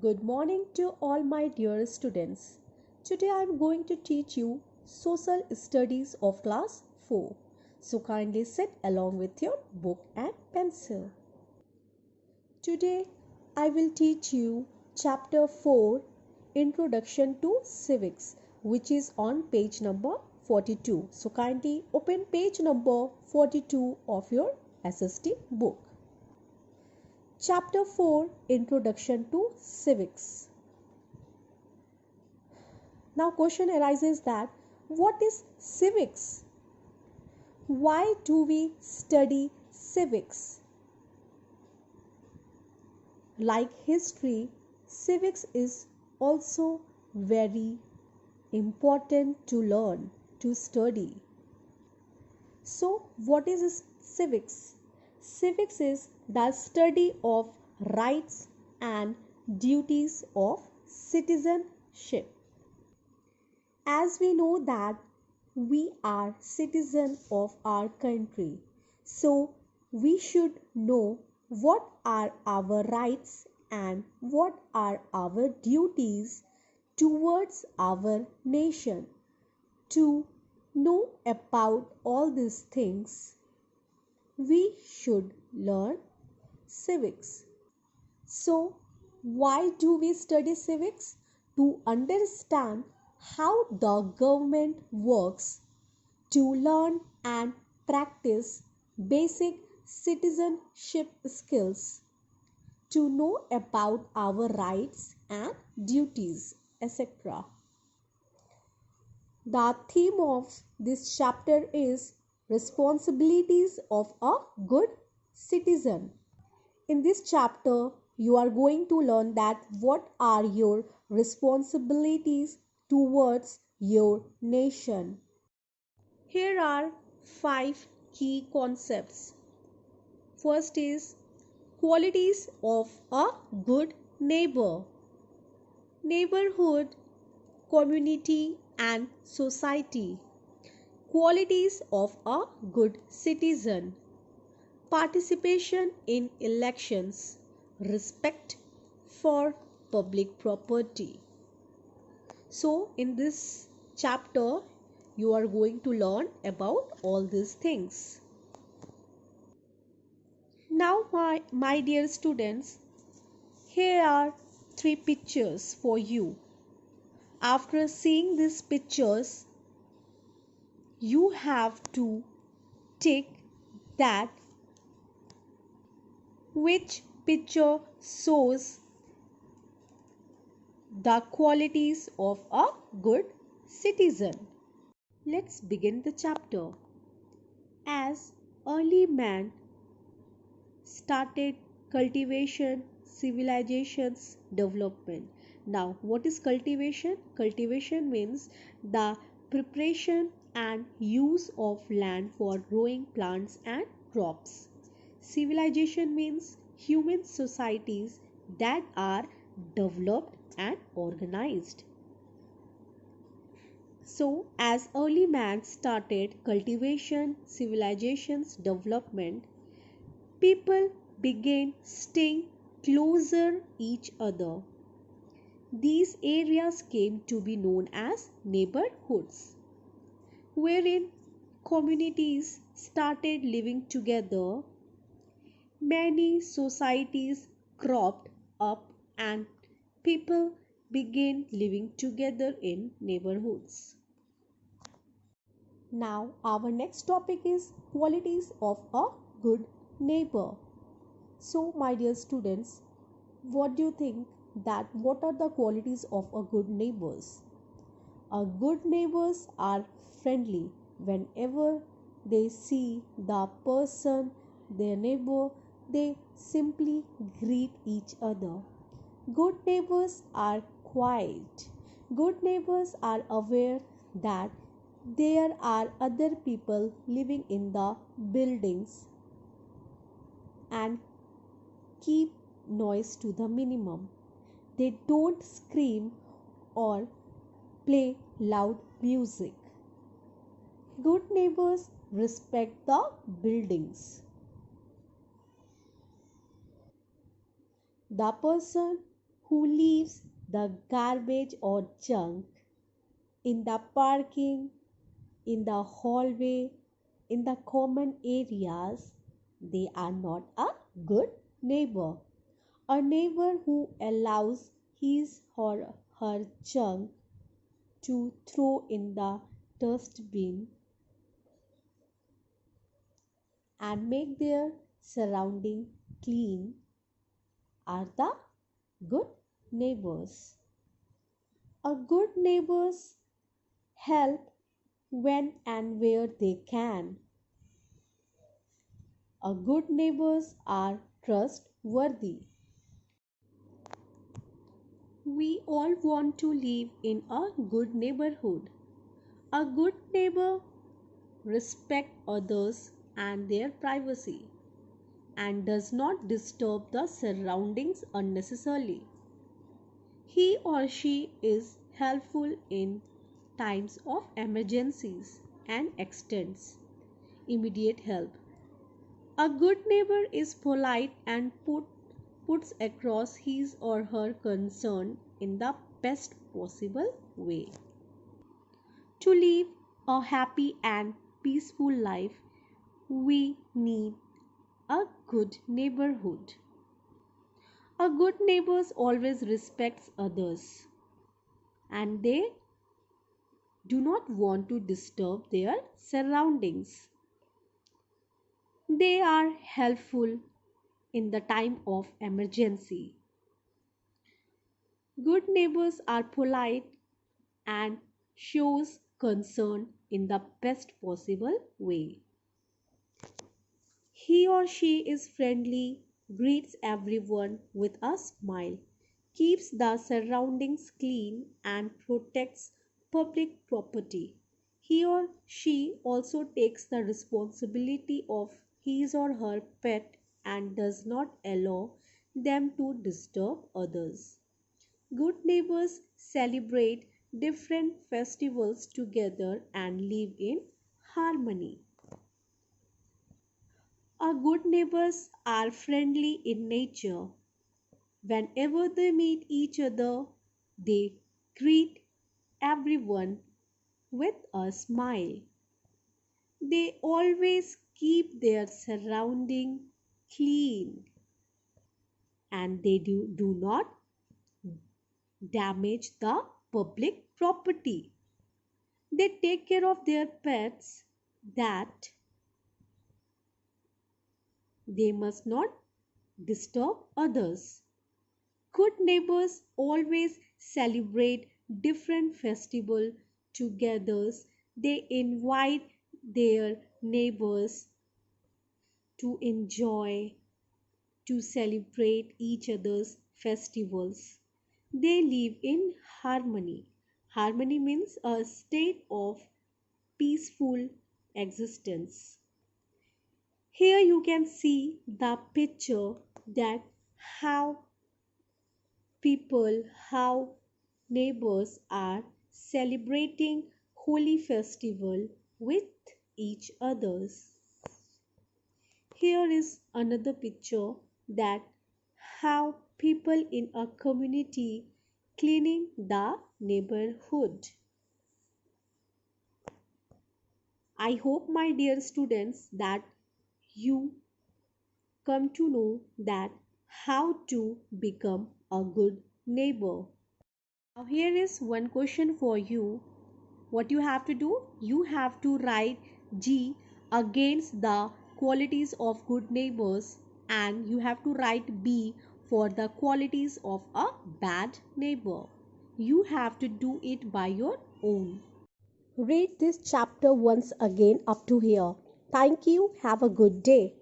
Good morning to all my dear students. Today I am going to teach you Social Studies of Class 4. So kindly sit along with your book and pencil. Today I will teach you Chapter 4 Introduction to Civics, which is on page number 42. So kindly open page number 42 of your SST book. Chapter 4 Introduction to Civics. Now question arises that what is civics? Why do we study civics? Like history, civics is also very important to learn, to study. So what is civics? Civics is the study of rights and duties of citizenship. As we know that we are citizens of our country, so we should know what are our rights and what are our duties towards our nation. To know about all these things, we should learn civics. So, why do we study civics? To understand how the government works, to learn and practice basic citizenship skills, to know about our rights and duties, etc. The theme of this chapter is responsibilities of a good citizen. In this chapter, you are going to learn that what are your responsibilities towards your nation. Here are 5 key concepts. First is qualities of a good neighbor. Neighborhood, community and society. Qualities of a good citizen. Participation in elections, respect for public property. So, in this chapter, you are going to learn about all these things. Now, my dear students, here are 3 pictures for you. After seeing these pictures, you have to tick that which picture shows the qualities of a good citizen. Let's begin the chapter. As early man started cultivation, civilization's development. Now, what is cultivation? Cultivation means the preparation and use of land for growing plants and crops. Civilization means human societies that are developed and organized. So, as early man started cultivation, civilization's development, people began staying closer each other. These areas came to be known as neighborhoods, wherein communities started living together. Many societies cropped up and people began living together in neighborhoods. Now, our next topic is qualities of a good neighbor. So, my dear students, what do you think that what are the qualities of a good neighbors? A good neighbors are friendly. Whenever they see the person, their neighbor, they simply greet each other. Good neighbors are quiet. Good neighbors are aware that there are other people living in the buildings and keep noise to the minimum. They don't scream or play loud music. Good neighbors respect the buildings. The person who leaves the garbage or junk in the parking, in the hallway, in the common areas, they are not a good neighbor. A neighbor who allows his or her junk to throw in the dustbin and make their surrounding clean are the good neighbors. A good neighbors help when and where they can. A good neighbors are trustworthy. We all want to live in a good neighborhood. A good neighbor respects others and their privacy and does not disturb the surroundings unnecessarily. He or she is helpful in times of emergencies and extends immediate help. A good neighbor is polite and puts across his or her concern in the best possible way. To live a happy and peaceful life, we need a good neighborhood. A good neighbor always respects others and they do not want to disturb their surroundings. They are helpful in the time of emergency. Good neighbors are polite and shows concern in the best possible way. He or she is friendly, greets everyone with a smile, keeps the surroundings clean and protects public property. He or she also takes the responsibility of his or her pet and does not allow them to disturb others. Good neighbors celebrate different festivals together and live in harmony. Our good neighbors are friendly in nature. Whenever they meet each other, they greet everyone with a smile. They always keep their surrounding clean and they do not damage the public property. They take care of their pets that they must not disturb others. Good neighbors always celebrate different festivals together. They invite their neighbors to enjoy, to celebrate each other's festivals. They live in harmony. Harmony means a state of peaceful existence. Here you can see the picture that how people, how neighbors are celebrating holy festival with each others. Here is another picture that how people in a community cleaning the neighborhood. I hope my dear students that you come to know that how to become a good neighbor. Now here is one question for you. What you have to do? You have to write G against the qualities of good neighbors and you have to write B for the qualities of a bad neighbor. You have to do it by your own. Read this chapter once again up to here. Thank you. Have a good day.